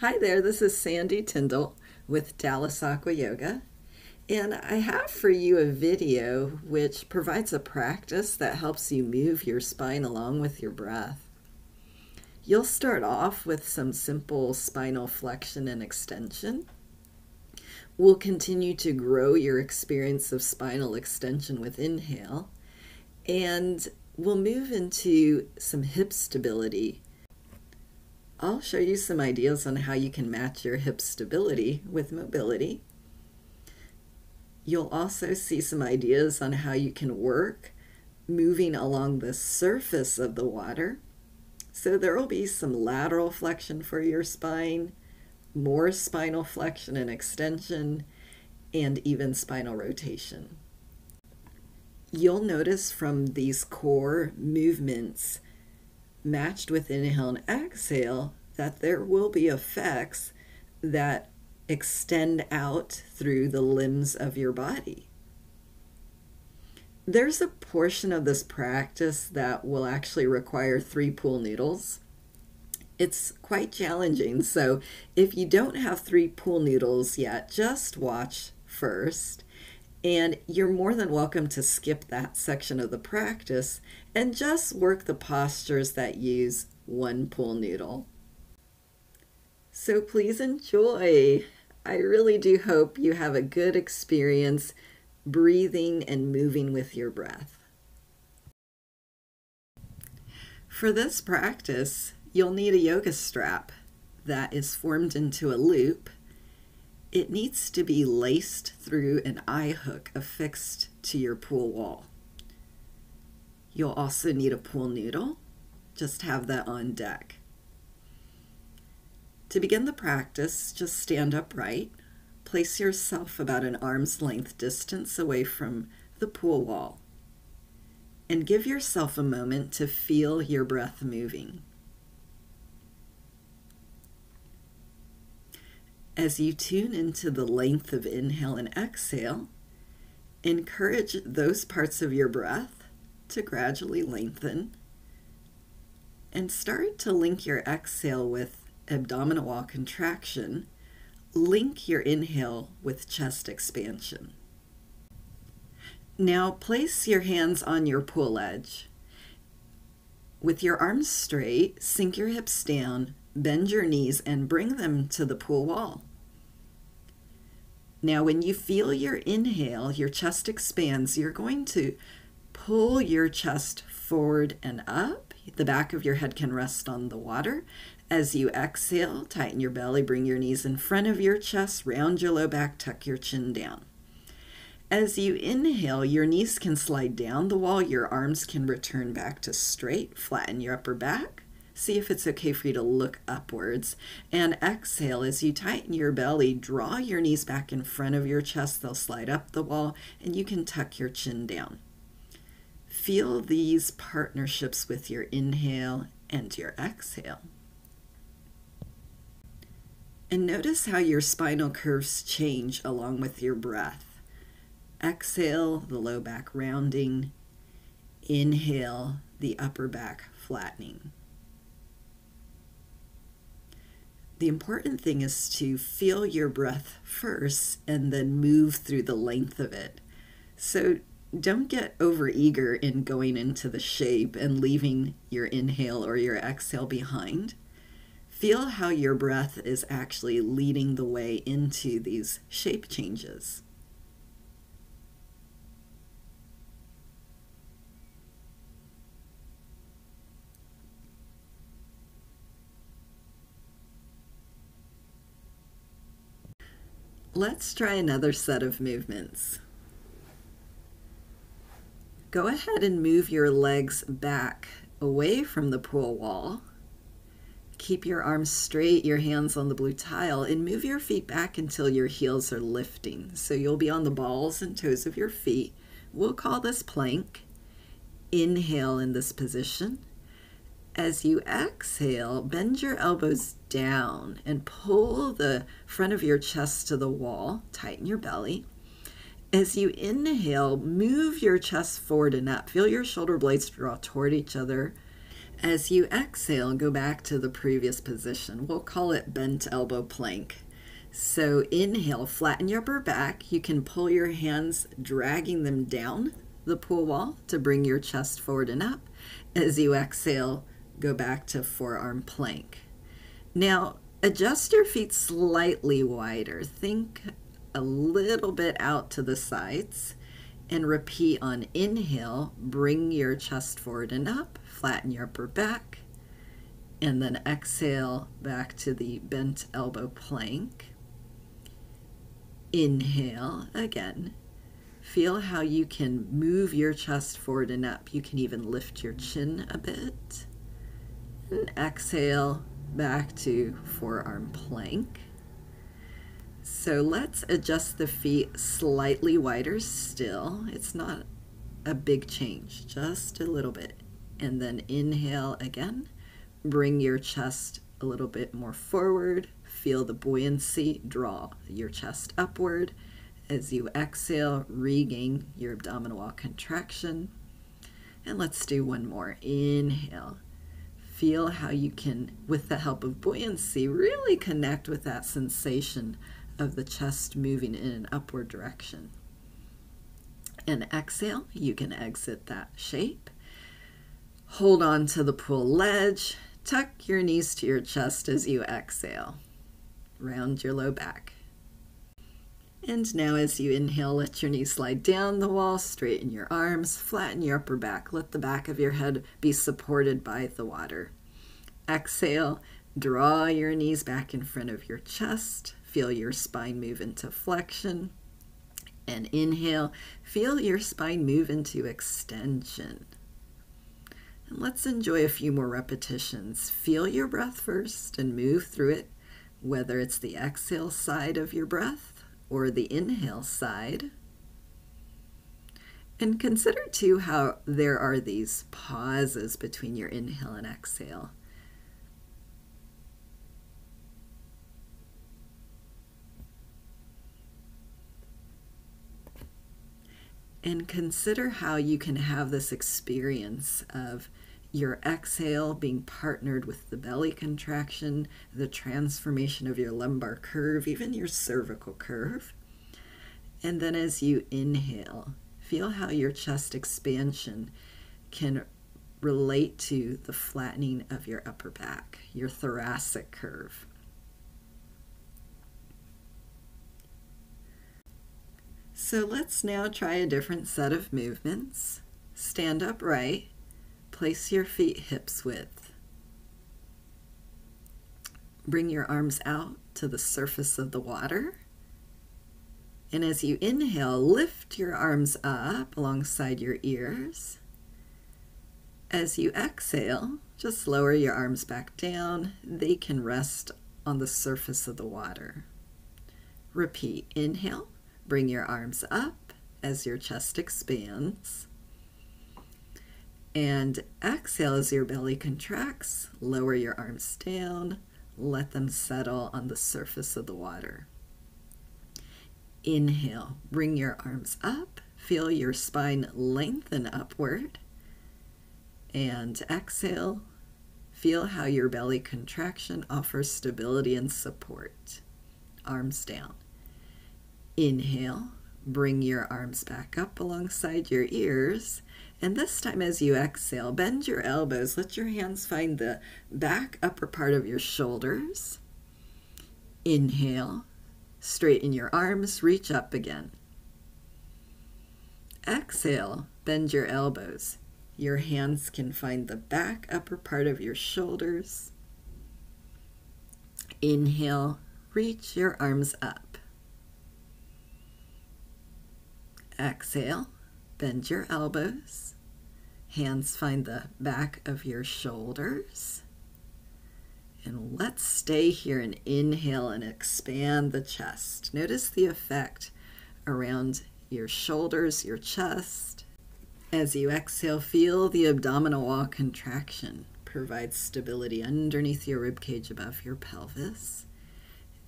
Hi there, this is Sandy Tyndall with Dallas Aqua Yoga, and I have for you a video which provides a practice that helps you move your spine along with your breath. You'll start off with some simple spinal flexion and extension. We'll continue to grow your experience of spinal extension with inhale, and we'll move into some hip stability. I'll show you some ideas on how you can match your hip stability with mobility. You'll also see some ideas on how you can work moving along the surface of the water. So there will be some lateral flexion for your spine, more spinal flexion and extension, and even spinal rotation. You'll notice from these core movements matched with inhale and exhale that there will be effects that extend out through the limbs of your body. There's a portion of this practice that will actually require 3 pool noodles. It's quite challenging, so if you don't have 3 pool noodles yet, just watch first. And you're more than welcome to skip that section of the practice and just work the postures that use 1 pool noodle. So please enjoy. I really do hope you have a good experience breathing and moving with your breath. For this practice, you'll need a yoga strap that is formed into a loop. It needs to be laced through an eye hook affixed to your pool wall. You'll also need a pool noodle. Just have that on deck. To begin the practice, just stand upright. Place yourself about an arm's length distance away from the pool wall. And give yourself a moment to feel your breath moving. As you tune into the length of inhale and exhale, encourage those parts of your breath to gradually lengthen and start to link your exhale with abdominal wall contraction. Link your inhale with chest expansion. Now place your hands on your pool edge. With your arms straight, sink your hips down, bend your knees, and bring them to the pool wall. Now, when you feel your inhale, your chest expands, you're going to pull your chest forward and up. The back of your head can rest on the water. As you exhale, tighten your belly, bring your knees in front of your chest, round your low back, tuck your chin down. As you inhale, your knees can slide down the wall, your arms can return back to straight, flatten your upper back. See if it's okay for you to look upwards. And exhale, as you tighten your belly, draw your knees back in front of your chest. They'll slide up the wall, and you can tuck your chin down. Feel these partnerships with your inhale and your exhale. And notice how your spinal curves change along with your breath. Exhale, the low back rounding. Inhale, the upper back flattening. The important thing is to feel your breath first and then move through the length of it. So don't get overeager in going into the shape and leaving your inhale or your exhale behind. Feel how your breath is actually leading the way into these shape changes. Let's try another set of movements. Go ahead and move your legs back away from the pool wall. Keep your arms straight, your hands on the blue tile, and move your feet back until your heels are lifting. So you'll be on the balls and toes of your feet. We'll call this plank. Inhale in this position. As you exhale, bend your elbows down and pull the front of your chest to the wall. Tighten your belly. As you inhale, move your chest forward and up. Feel your shoulder blades draw toward each other. As you exhale, go back to the previous position. We'll call it bent elbow plank. So inhale, flatten your upper back. You can pull your hands, dragging them down the pool wall to bring your chest forward and up. As you exhale, go back to forearm plank. Now, adjust your feet slightly wider. Think a little bit out to the sides. And repeat on inhale, bring your chest forward and up, flatten your upper back, and then exhale back to the bent elbow plank. Inhale again. Feel how you can move your chest forward and up. You can even lift your chin a bit. And exhale back to forearm plank. So let's adjust the feet slightly wider still. It's not a big change, just a little bit. And then inhale again. Bring your chest a little bit more forward. Feel the buoyancy, draw your chest upward. As you exhale, regain your abdominal wall contraction. And let's do one more. Inhale. Feel how you can, with the help of buoyancy, really connect with that sensation of the chest moving in an upward direction. And exhale, you can exit that shape. Hold on to the pool ledge. Tuck your knees to your chest as you exhale. Round your low back. And now as you inhale, let your knees slide down the wall, straighten your arms, flatten your upper back. Let the back of your head be supported by the water. Exhale, draw your knees back in front of your chest. Feel your spine move into flexion. And inhale, feel your spine move into extension. And let's enjoy a few more repetitions. Feel your breath first and move through it, whether it's the exhale side of your breath or the inhale side. And consider too how there are these pauses between your inhale and exhale. And consider how you can have this experience of your exhale being partnered with the belly contraction, the transformation of your lumbar curve, even your cervical curve. And then as you inhale, feel how your chest expansion can relate to the flattening of your upper back, your thoracic curve. So let's now try a different set of movements. Stand upright, place your feet hips width. Bring your arms out to the surface of the water. And as you inhale, lift your arms up alongside your ears. As you exhale, just lower your arms back down. They can rest on the surface of the water. Repeat. Inhale. Bring your arms up as your chest expands. And exhale as your belly contracts. Lower your arms down. Let them settle on the surface of the water. Inhale. Bring your arms up. Feel your spine lengthen upward. And exhale. Feel how your belly contraction offers stability and support. Arms down. Inhale, bring your arms back up alongside your ears, and this time as you exhale, bend your elbows. Let your hands find the back upper part of your shoulders. Inhale, straighten your arms, reach up again. Exhale, bend your elbows. Your hands can find the back upper part of your shoulders. Inhale, reach your arms up. Exhale, bend your elbows. Hands find the back of your shoulders. And let's stay here and inhale and expand the chest. Notice the effect around your shoulders, your chest. As you exhale, feel the abdominal wall contraction. Provide stability underneath your ribcage above your pelvis.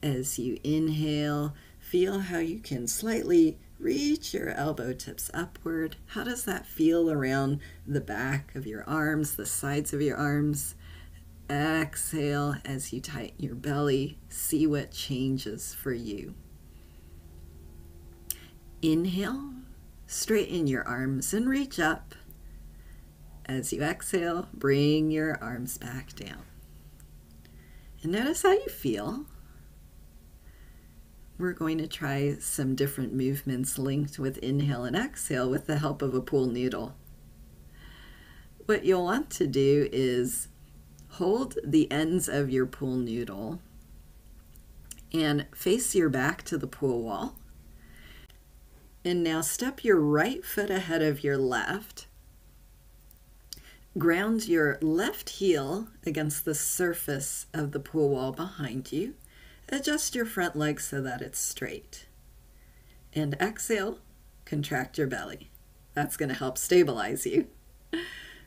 As you inhale, feel how you can slightly Reach your elbow tips upward. How does that feel around the back of your arms, the sides of your arms? Exhale as you tighten your belly. See what changes for you. Inhale, straighten your arms and reach up. As you exhale, bring your arms back down. And notice how you feel. We're going to try some different movements linked with inhale and exhale with the help of a pool noodle. What you'll want to do is hold the ends of your pool noodle and face your back to the pool wall. And now step your right foot ahead of your left. Ground your left heel against the surface of the pool wall behind you. Adjust your front leg so that it's straight. And exhale, contract your belly. That's going to help stabilize you.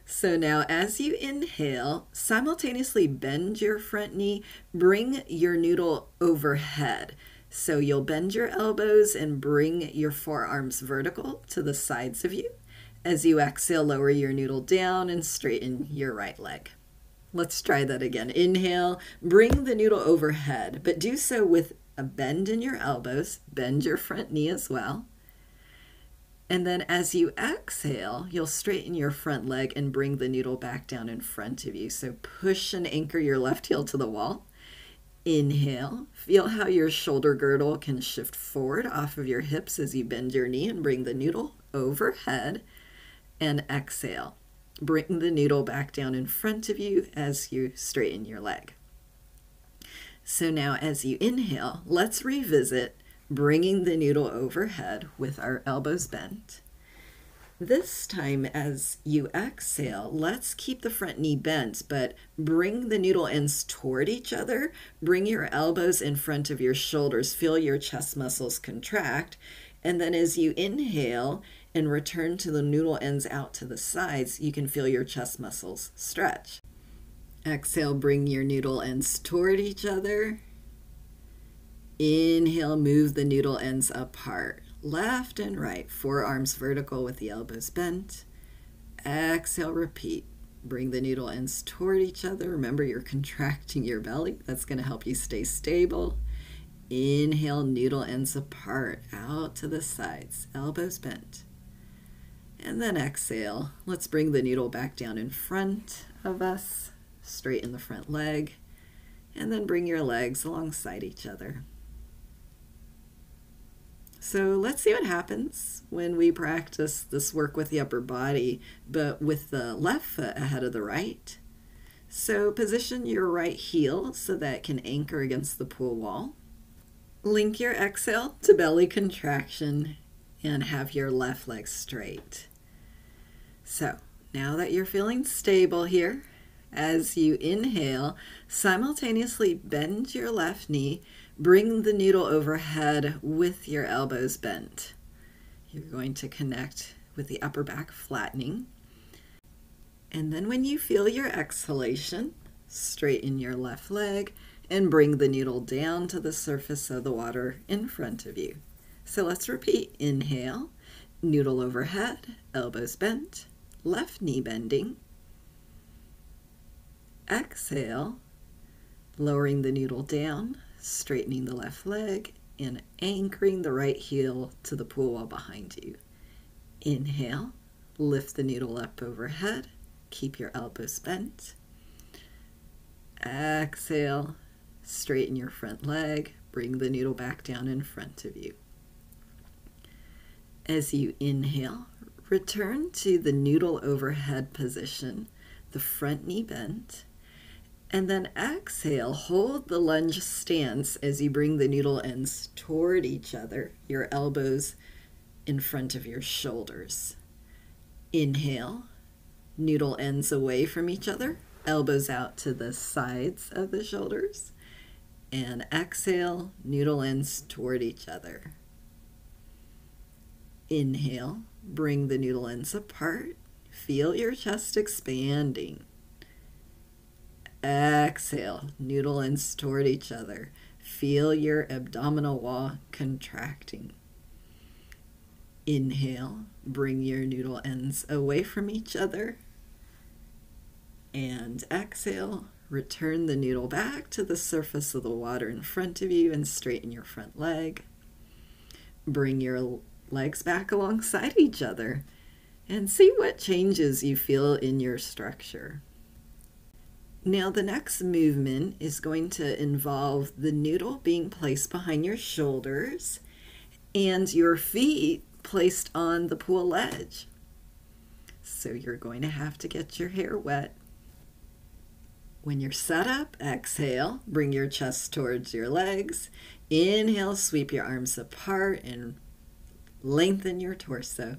So now as you inhale, simultaneously bend your front knee, bring your noodle overhead. So you'll bend your elbows and bring your forearms vertical to the sides of you. As you exhale, lower your noodle down and straighten your right leg. Let's try that again. Inhale, bring the noodle overhead, but do so with a bend in your elbows. Bend your front knee as well. And then as you exhale, you'll straighten your front leg and bring the noodle back down in front of you. So push and anchor your left heel to the wall. Inhale, feel how your shoulder girdle can shift forward off of your hips as you bend your knee and bring the noodle overhead. And exhale. Bring the noodle back down in front of you as you straighten your leg. So now as you inhale, let's revisit bringing the noodle overhead with our elbows bent. This time as you exhale, let's keep the front knee bent, but bring the noodle ends toward each other. Bring your elbows in front of your shoulders. Feel your chest muscles contract. And then as you inhale and return to the noodle ends out to the sides, you can feel your chest muscles stretch. Exhale, bring your noodle ends toward each other. Inhale, move the noodle ends apart. Left and right, forearms vertical with the elbows bent. Exhale, repeat. Bring the noodle ends toward each other. Remember, you're contracting your belly. That's going to help you stay stable. Inhale, noodle ends apart, out to the sides, elbows bent. And then exhale. Let's bring the noodle back down in front of us. Straighten the front leg. And then bring your legs alongside each other. So let's see what happens when we practice this work with the upper body, but with the left foot ahead of the right. So position your right heel so that it can anchor against the pool wall. Link your exhale to belly contraction and have your left leg straight. So now that you're feeling stable here, as you inhale, simultaneously bend your left knee, bring the noodle overhead with your elbows bent. You're going to connect with the upper back flattening. And then when you feel your exhalation, straighten your left leg and bring the noodle down to the surface of the water in front of you. So let's repeat. Inhale, noodle overhead, elbows bent, left knee bending. Exhale, lowering the noodle down, straightening the left leg, and anchoring the right heel to the pool wall behind you. Inhale, lift the noodle up overhead, keep your elbows bent. Exhale, straighten your front leg, bring the noodle back down in front of you. As you inhale, return to the noodle overhead position, the front knee bent, and then exhale, hold the lunge stance as you bring the noodle ends toward each other, your elbows in front of your shoulders. Inhale, noodle ends away from each other, elbows out to the sides of the shoulders. And exhale, noodle ends toward each other. Inhale, bring the noodle ends apart. Feel your chest expanding. Exhale, noodle ends toward each other. Feel your abdominal wall contracting. Inhale, bring your noodle ends away from each other. And exhale, return the noodle back to the surface of the water in front of you and straighten your front leg. Bring your legs back alongside each other and see what changes you feel in your structure. Now the next movement is going to involve the noodle being placed behind your shoulders and your feet placed on the pool ledge. So you're going to have to get your hair wet. When you're set up, exhale, bring your chest towards your legs. Inhale, sweep your arms apart and lengthen your torso.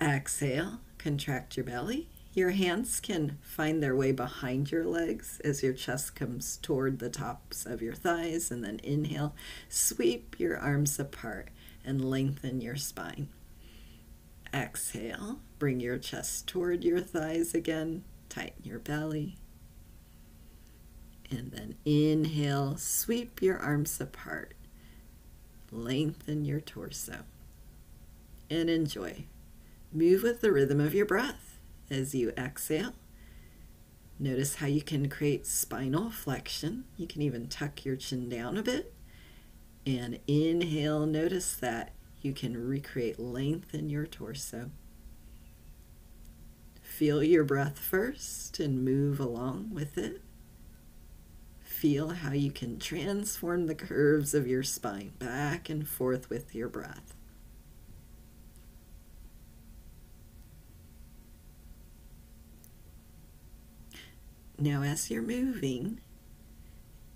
Exhale, contract your belly. Your hands can find their way behind your legs as your chest comes toward the tops of your thighs. And then inhale, sweep your arms apart and lengthen your spine. Exhale, bring your chest toward your thighs again. Tighten your belly. And then inhale, sweep your arms apart. Lengthen your torso. And enjoy. Move with the rhythm of your breath. As you exhale, notice how you can create spinal flexion. You can even tuck your chin down a bit. And inhale, notice that you can recreate length in your torso. Feel your breath first and move along with it. Feel how you can transform the curves of your spine back and forth with your breath. Now, as you're moving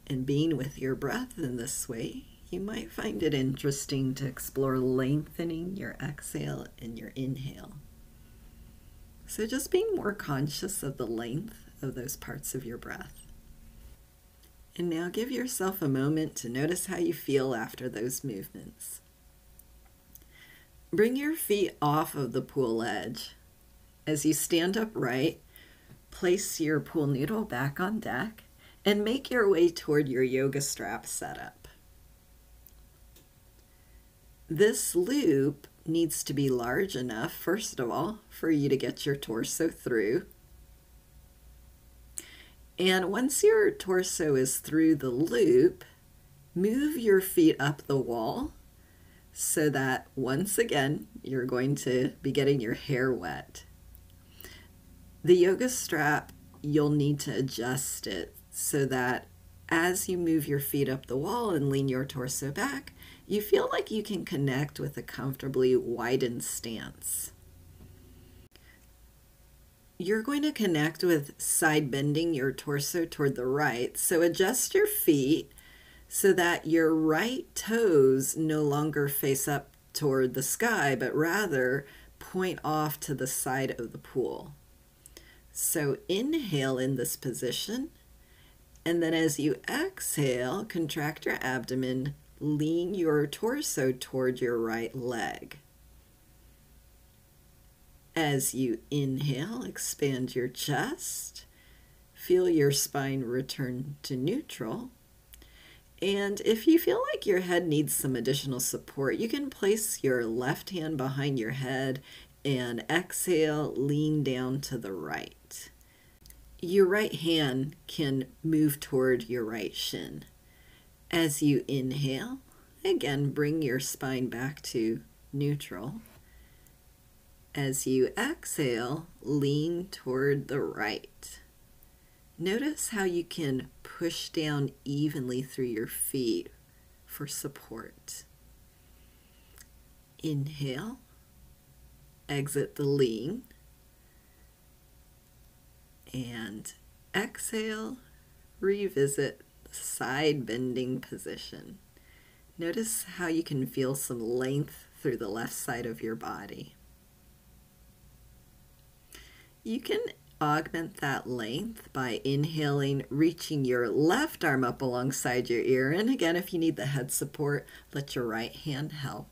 and being with your breath in this way, you might find it interesting to explore lengthening your exhale and your inhale. So just being more conscious of the length of those parts of your breath. And now give yourself a moment to notice how you feel after those movements. Bring your feet off of the pool edge. As you stand upright, place your pool noodle back on deck and make your way toward your yoga strap setup. This loop needs to be large enough, first of all, for you to get your torso through. And once your torso is through the loop, move your feet up the wall so that once again, you're going to be getting your hair wet. The yoga strap, you'll need to adjust it so that as you move your feet up the wall and lean your torso back, you feel like you can connect with a comfortably widened stance. You're going to connect with side bending your torso toward the right, so adjust your feet so that your right toes no longer face up toward the sky, but rather point off to the side of the pool. So inhale in this position, and then as you exhale, contract your abdomen, lean your torso toward your right leg. As you inhale, expand your chest, feel your spine return to neutral. And if you feel like your head needs some additional support, you can place your left hand behind your head and exhale, lean down to the right. Your right hand can move toward your right shin. As you inhale, again, bring your spine back to neutral. As you exhale, lean toward the right. Notice how you can push down evenly through your feet for support. Inhale. Exit the lean, and exhale, revisit the side bending position. Notice how you can feel some length through the left side of your body. You can augment that length by inhaling, reaching your left arm up alongside your ear, and again, if you need the head support, let your right hand help.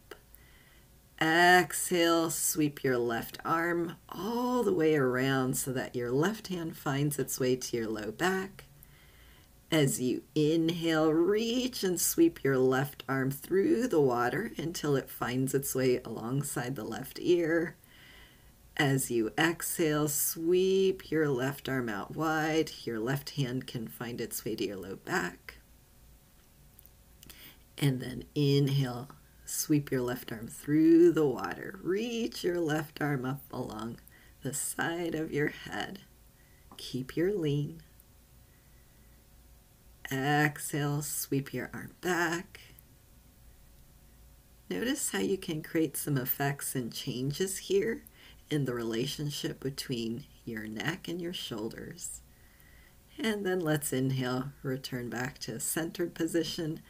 Exhale, sweep your left arm all the way around so that your left hand finds its way to your low back. As you inhale, reach and sweep your left arm through the water until it finds its way alongside the left ear. As you exhale, sweep your left arm out wide. Your left hand can find its way to your low back. And then inhale, sweep your left arm through the water. Reach your left arm up along the side of your head. Keep your lean. Exhale, sweep your arm back. Notice how you can create some effects and changes here in the relationship between your neck and your shoulders. And then let's inhale, return back to a centered position.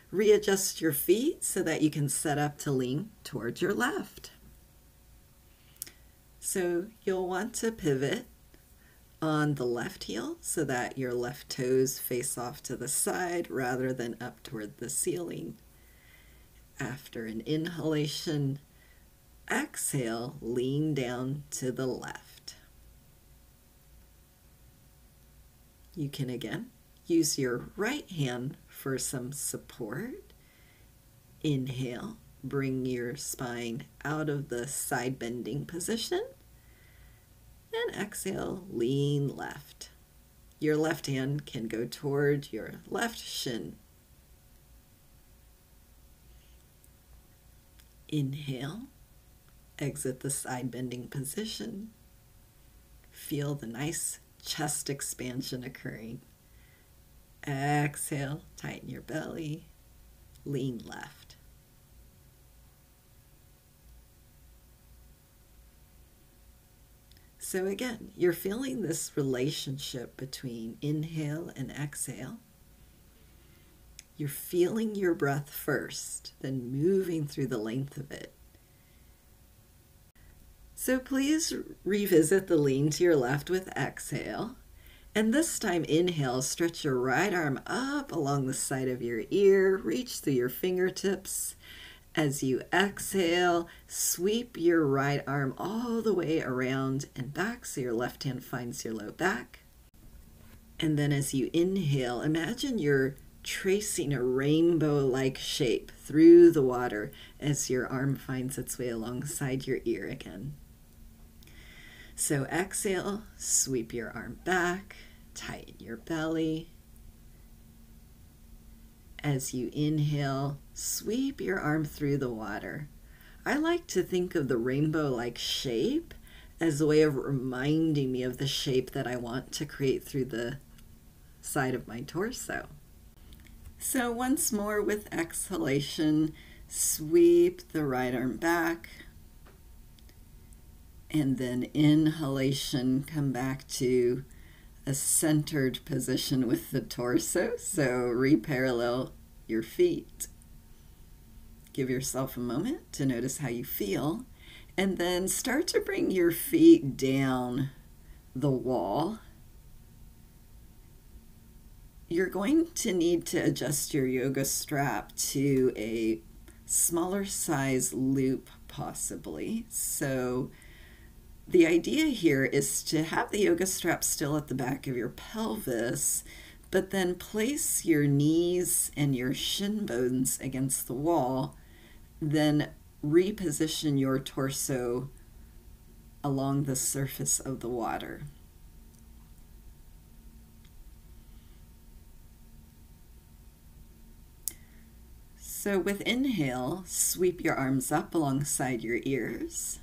Readjust your feet so that you can set up to lean towards your left. So you'll want to pivot on the left heel so that your left toes face off to the side rather than up toward the ceiling. After an inhalation, exhale, lean down to the left. You can again use your right hand for some support. Inhale, bring your spine out of the side bending position. And exhale, lean left. Your left hand can go toward your left shin. Inhale, exit the side bending position. Feel the nice chest expansion occurring. Exhale, tighten your belly, lean left. So again, you're feeling this relationship between inhale and exhale. You're feeling your breath first, then moving through the length of it. So please revisit the lean to your left with exhale. And this time, inhale, stretch your right arm up along the side of your ear, reach through your fingertips. As you exhale, sweep your right arm all the way around and back so your left hand finds your low back. And then as you inhale, imagine you're tracing a rainbow-like shape through the water as your arm finds its way alongside your ear again. So exhale, sweep your arm back, tighten your belly. As you inhale, sweep your arm through the water. I like to think of the rainbow-like shape as a way of reminding me of the shape that I want to create through the side of my torso. So once more with exhalation, sweep the right arm back. And then inhalation, come back to a centered position with the torso. So reparallel your feet. Give yourself a moment to notice how you feel. And then start to bring your feet down the wall. You're going to need to adjust your yoga strap to a smaller size loop possibly. So the idea here is to have the yoga strap still at the back of your pelvis, but then place your knees and your shin bones against the wall, then reposition your torso along the surface of the water. So with inhale, sweep your arms up alongside your ears.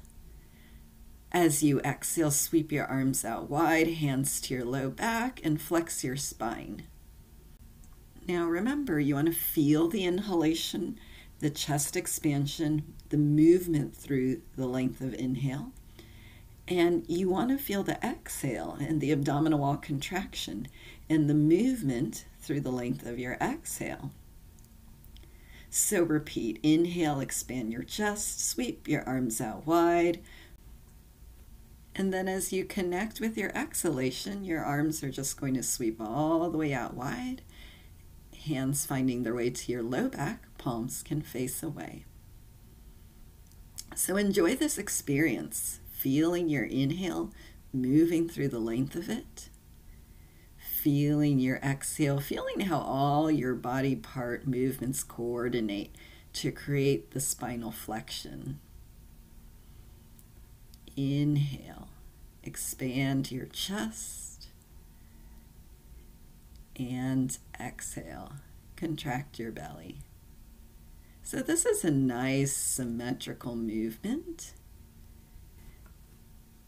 As you exhale, sweep your arms out wide, hands to your low back, and flex your spine. Now remember, you want to feel the inhalation, the chest expansion, the movement through the length of inhale. And you want to feel the exhale and the abdominal wall contraction and the movement through the length of your exhale. So repeat, inhale, expand your chest, sweep your arms out wide. And then as you connect with your exhalation, your arms are just going to sweep all the way out wide. Hands finding their way to your low back, palms can face away. So enjoy this experience, feeling your inhale moving through the length of it. Feeling your exhale, feeling how all your body part movements coordinate to create the spinal flexion. Inhale, expand your chest, and exhale, contract your belly. So this is a nice symmetrical movement.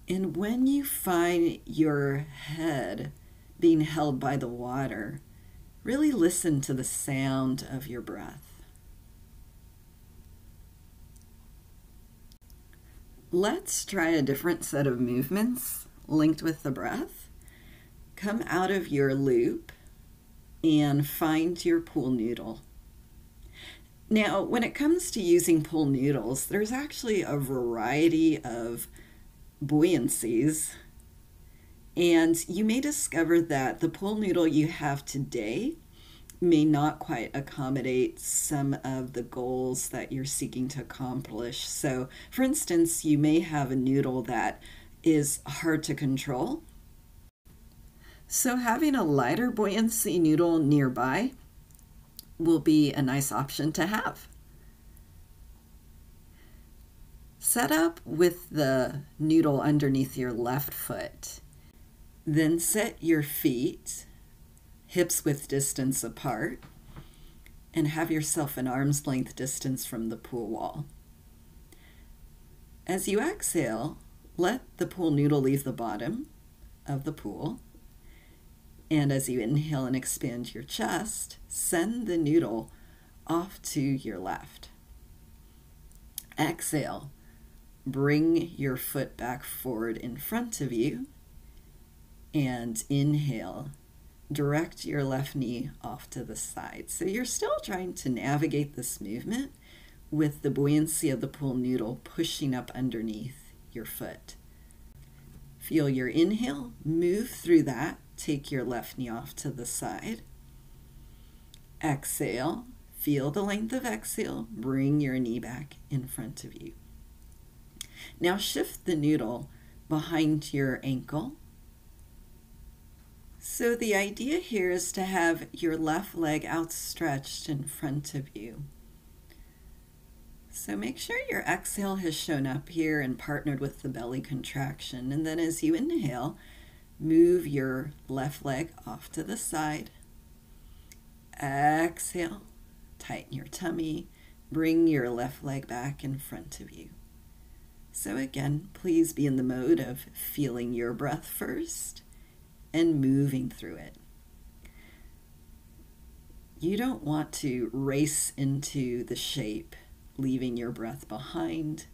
And when you find your head being held by the water, really listen to the sound of your breath. Let's try a different set of movements linked with the breath. Come out of your loop and find your pool noodle. Now, when it comes to using pool noodles, there's actually a variety of buoyancies, and you may discover that the pool noodle you have today may not quite accommodate some of the goals that you're seeking to accomplish. So, for instance, you may have a noodle that is hard to control. So having a lighter buoyancy noodle nearby will be a nice option to have. Set up with the noodle underneath your left foot. Then set your feet hips width distance apart and have yourself an arm's length distance from the pool wall. As you exhale, let the pool noodle leave the bottom of the pool. And as you inhale and expand your chest, send the noodle off to your left. Exhale, bring your foot back forward in front of you. And inhale, direct your left knee off to the side. So you're still trying to navigate this movement with the buoyancy of the pool noodle pushing up underneath your foot. Feel your inhale, move through that. Take your left knee off to the side. Exhale, feel the length of exhale, bring your knee back in front of you. Now shift the noodle behind your ankle. So the idea here is to have your left leg outstretched in front of you. So make sure your exhale has shown up here and partnered with the belly contraction. And then as you inhale, move your left leg off to the side. Exhale, tighten your tummy, bring your left leg back in front of you. So again, please be in the mode of feeling your breath first and moving through it. You don't want to race into the shape, leaving your breath behind.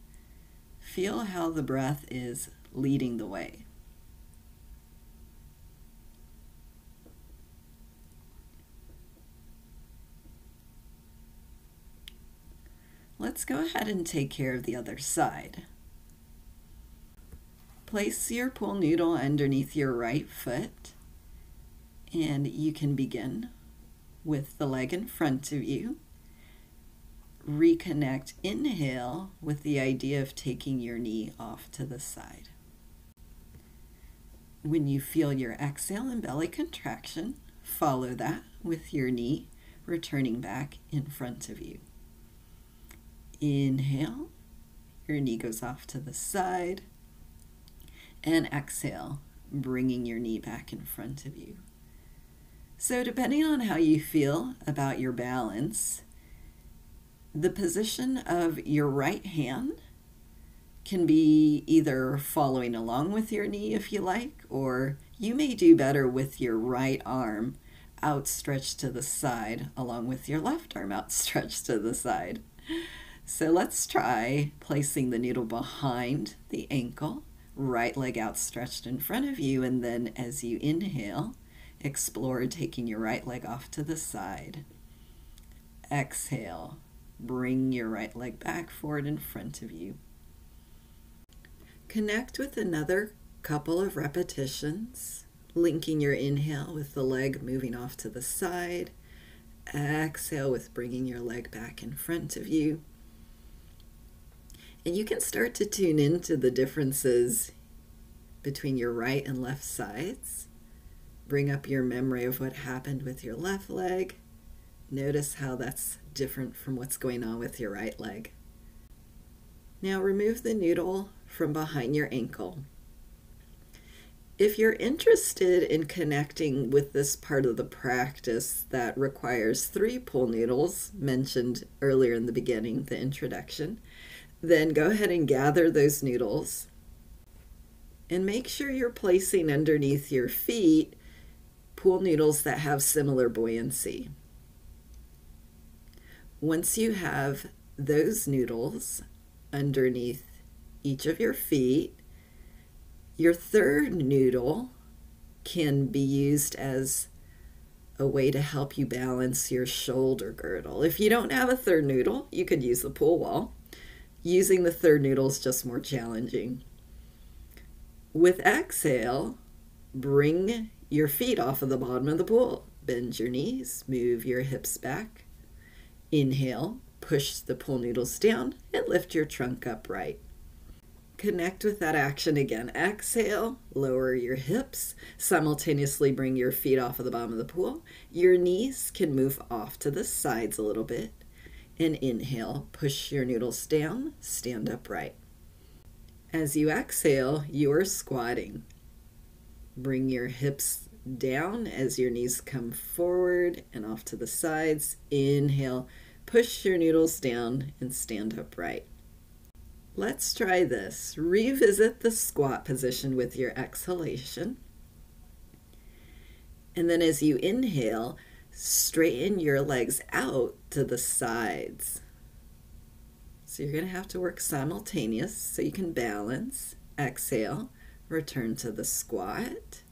Feel how the breath is leading the way. Let's go ahead and take care of the other side. Place your pool noodle underneath your right foot, and you can begin with the leg in front of you. Reconnect, inhale with the idea of taking your knee off to the side. When you feel your exhale and belly contraction, follow that with your knee returning back in front of you. Inhale, your knee goes off to the side, and exhale, bringing your knee back in front of you. So depending on how you feel about your balance, the position of your right hand can be either following along with your knee if you like, or you may do better with your right arm outstretched to the side along with your left arm outstretched to the side. So let's try placing the noodle behind the ankle, right leg outstretched in front of you, and then as you inhale, explore taking your right leg off to the side. Exhale, bring your right leg back forward in front of you. Connect with another couple of repetitions, linking your inhale with the leg moving off to the side. Exhale with bringing your leg back in front of you. And you can start to tune into the differences between your right and left sides. Bring up your memory of what happened with your left leg. Notice how that's different from what's going on with your right leg. Now remove the noodle from behind your ankle. If you're interested in connecting with this part of the practice that requires 3 pool noodles, mentioned earlier in the beginning, the introduction, then go ahead and gather those noodles and make sure you're placing underneath your feet pool noodles that have similar buoyancy. Once you have those noodles underneath each of your feet, your third noodle can be used as a way to help you balance your shoulder girdle. If you don't have a third noodle, you could use the pool wall. Using the third noodle is just more challenging. With exhale, bring your feet off of the bottom of the pool. Bend your knees, move your hips back. Inhale, push the pool noodles down and lift your trunk upright. Connect with that action again. Exhale, lower your hips, simultaneously bring your feet off of the bottom of the pool. Your knees can move off to the sides a little bit. And inhale, push your noodles down, stand upright. As you exhale, you are squatting. Bring your hips down as your knees come forward and off to the sides. Inhale, push your noodles down and stand upright. Let's try this. Revisit the squat position with your exhalation. And then as you inhale, straighten your legs out to the sides. So you're going to have to work simultaneous so you can balance. Exhale, return to the squat.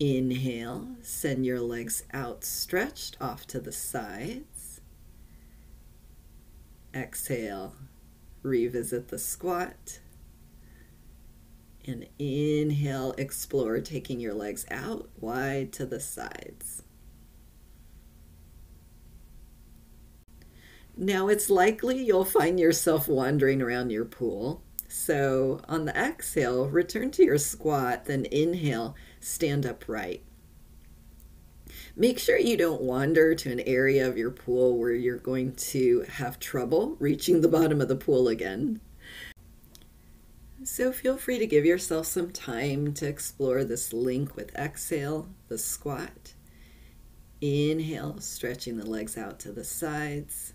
Inhale, send your legs out stretched off to the sides. Exhale, revisit the squat. And inhale, explore taking your legs out wide to the sides. Now it's likely you'll find yourself wandering around your pool. So on the exhale, return to your squat, then inhale, stand upright. Make sure you don't wander to an area of your pool where you're going to have trouble reaching the bottom of the pool again. So feel free to give yourself some time to explore this link with exhale, the squat. Inhale, stretching the legs out to the sides.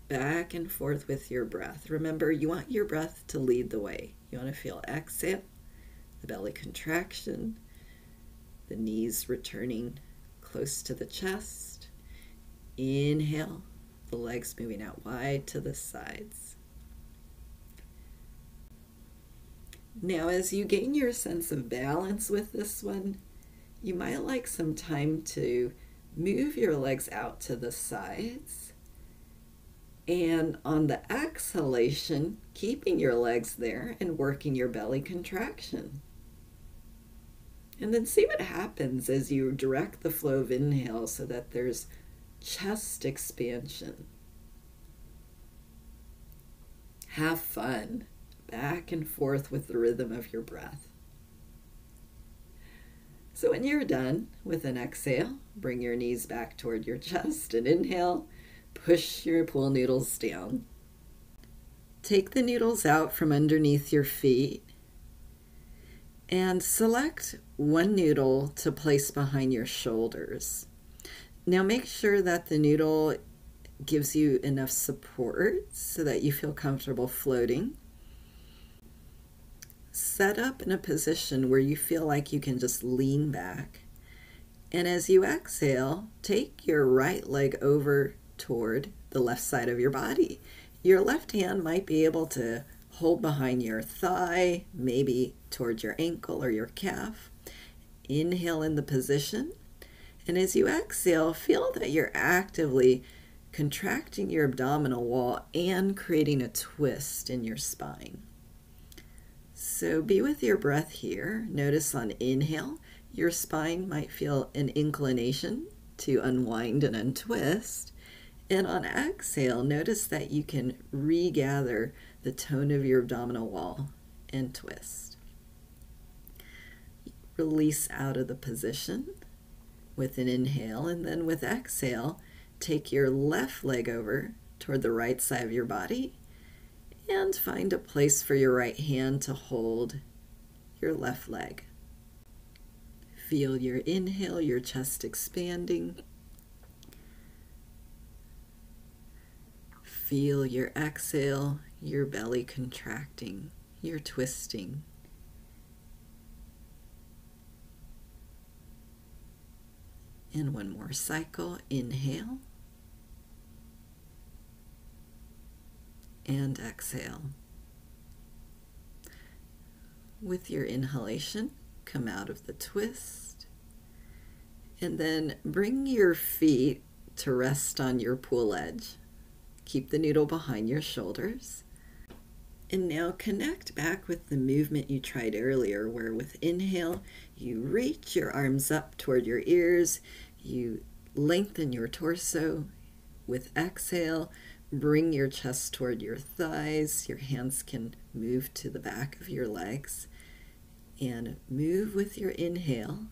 Back and forth with your breath. Remember, you want your breath to lead the way. You want to feel exhale, the belly contraction, the knees returning close to the chest. Inhale, the legs moving out wide to the sides. Now, as you gain your sense of balance with this one, you might like some time to move your legs out to the sides. And on the exhalation, keeping your legs there and working your belly contraction. And then see what happens as you direct the flow of inhale so that there's chest expansion. Have fun, back and forth with the rhythm of your breath. So when you're done with an exhale, bring your knees back toward your chest and inhale. Push your pool noodles down. Take the noodles out from underneath your feet and select one noodle to place behind your shoulders. Now make sure that the noodle gives you enough support so that you feel comfortable floating. Set up in a position where you feel like you can just lean back. And as you exhale, take your right leg over toward the left side of your body. Your left hand might be able to hold behind your thigh, maybe toward your ankle or your calf. Inhale in the position. And as you exhale, feel that you're actively contracting your abdominal wall and creating a twist in your spine. So be with your breath here. Notice on inhale, your spine might feel an inclination to unwind and untwist. And on exhale, notice that you can regather the tone of your abdominal wall and twist. Release out of the position with an inhale, and then with exhale, take your left leg over toward the right side of your body and find a place for your right hand to hold your left leg. Feel your inhale, your chest expanding. Feel your exhale, your belly contracting, your twisting. And one more cycle. Inhale and exhale. With your inhalation, come out of the twist, and then bring your feet to rest on your pool edge. Keep the noodle behind your shoulders. And now connect back with the movement you tried earlier, where with inhale, you reach your arms up toward your ears, you lengthen your torso. With exhale, bring your chest toward your thighs. Your hands can move to the back of your legs. And move with your inhale,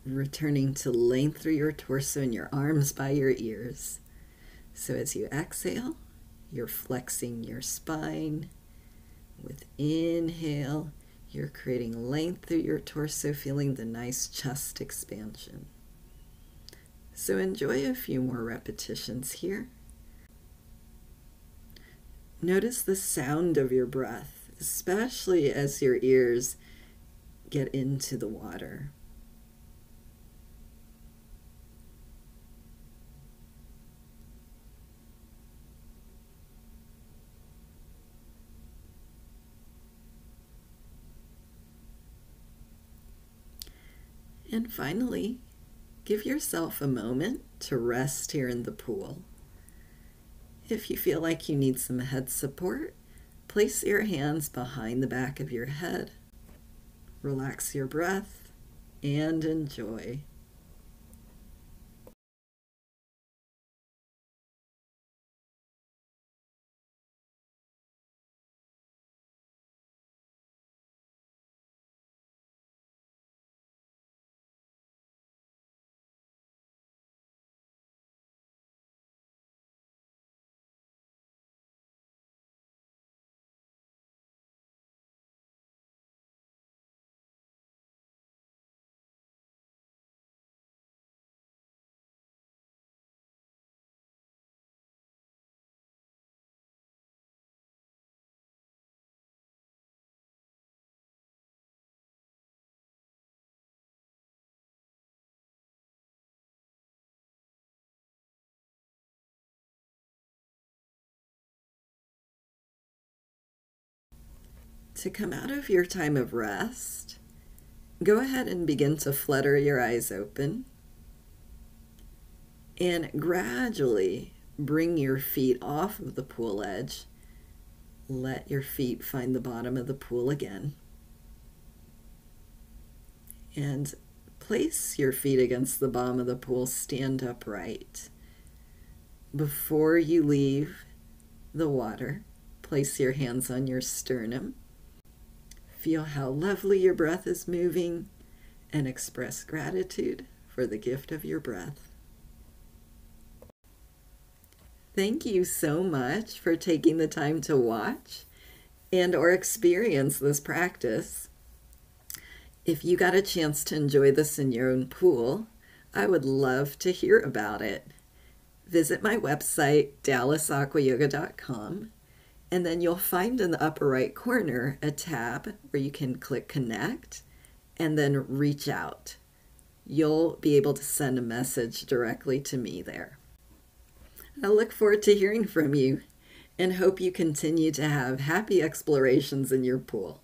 returning to length through your torso and your arms by your ears. So as you exhale, you're flexing your spine. With inhale, you're creating length through your torso, feeling the nice chest expansion. So enjoy a few more repetitions here. Notice the sound of your breath, especially as your ears get into the water. And finally, give yourself a moment to rest here in the pool. If you feel like you need some head support, place your hands behind the back of your head. Relax your breath and enjoy. To come out of your time of rest, go ahead and begin to flutter your eyes open and gradually bring your feet off of the pool edge. Let your feet find the bottom of the pool again. And place your feet against the bottom of the pool, stand upright. Before you leave the water, place your hands on your sternum. Feel how lovely your breath is moving and express gratitude for the gift of your breath. Thank you so much for taking the time to watch and or experience this practice. If you got a chance to enjoy this in your own pool, I would love to hear about it. Visit my website, dallasaquayoga.com. And then you'll find in the upper right corner a tab where you can click connect and then reach out. You'll be able to send a message directly to me there. I look forward to hearing from you and hope you continue to have happy explorations in your pool.